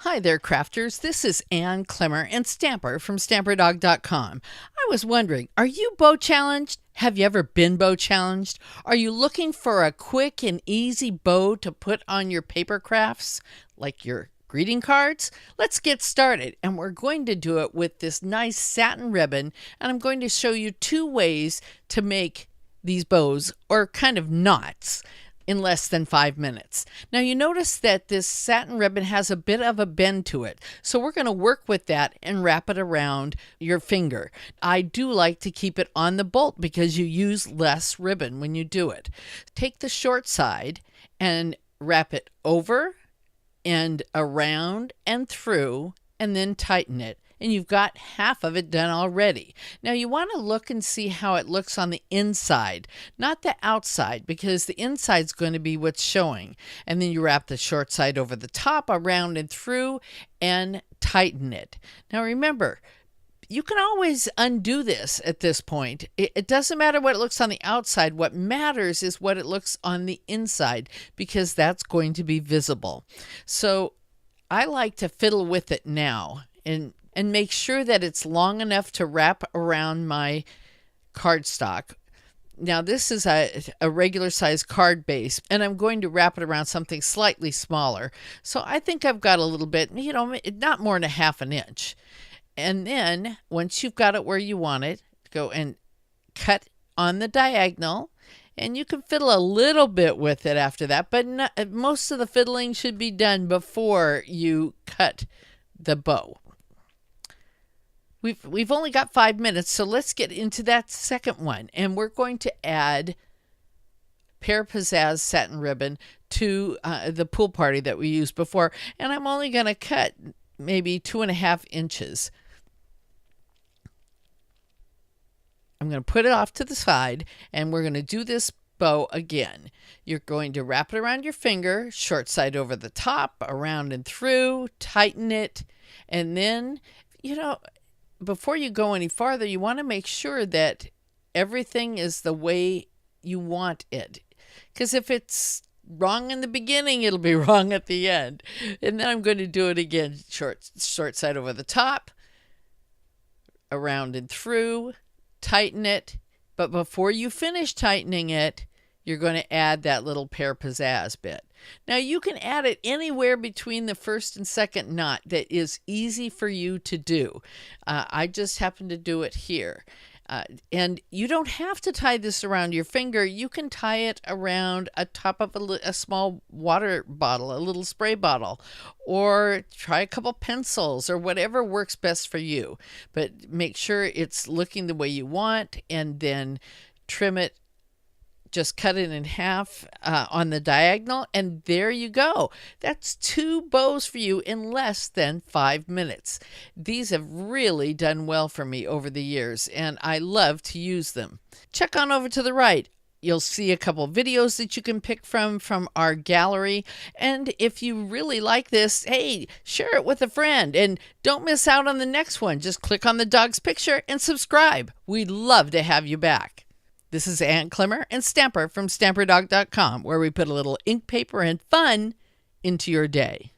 Hi there, crafters. This is Ann Clemmer and Stamper from StamperDog.com. I was wondering, are you bow challenged? Have you ever been bow challenged? Are you looking for a quick and easy bow to put on your paper crafts, like your greeting cards? Let's get started, and we're going to do it with this nice satin ribbon, and I'm going to show you two ways to make these bows, or kind of knots, in less than 5 minutes. Now you notice that this satin ribbon has a bit of a bend to it. So we're going to work with that and wrap it around your finger. I do like to keep it on the bolt because you use less ribbon when you do it. Take the short side and wrap it over and around and through, and then tighten it. And you've got half of it done already. Now you want to look and see how it looks on the inside, not the outside, because the inside's going to be what's showing. And then you wrap the short side over the top, around and through, and tighten it. Now remember, you can always undo this at this point. It doesn't matter what it looks on the outside. What matters is what it looks on the inside, because that's going to be visible. So I like to fiddle with it now and make sure that it's long enough to wrap around my cardstock. Now this is a regular size card base, and I'm going to wrap it around something slightly smaller. So I think I've got a little bit, not more than 1/2 inch. And then once you've got it where you want it, go and cut on the diagonal. And you can fiddle a little bit with it after that, but most of the fiddling should be done before you cut the bow. We've only got 5 minutes, so let's get into that second one. And we're going to add Pear Pizzazz satin ribbon to the pool party that we used before. And I'm only going to cut maybe 2.5 inches. I'm going to put it off to the side, and we're going to do this bow again. You're going to wrap it around your finger, short side over the top, around and through, tighten it, and then, before you go any farther, you want to make sure that everything is the way you want it. Because if it's wrong in the beginning, it'll be wrong at the end. And then I'm going to do it again. Short side over the top, around and through, tighten it. But before you finish tightening it, you're going to add that little Pear Pizzazz bit. Now you can add it anywhere between the first and second knot that is easy for you to do. I just happen to do it here. And you don't have to tie this around your finger. You can tie it around a top of a small water bottle, a little spray bottle, or try a couple pencils or whatever works best for you. But make sure it's looking the way you want, and then trim it. Just cut it in half on the diagonal, and there you go. That's 2 bows for you in less than 5 minutes. These have really done well for me over the years, and I love to use them. Check on over to the right. You'll see a couple videos that you can pick from our gallery. And if you really like this, hey, share it with a friend. And don't miss out on the next one. Just click on the dog's picture and subscribe. We'd love to have you back. This is Ann Clemmer and Stamper from StamperDog.com, where we put a little ink, paper, and fun into your day.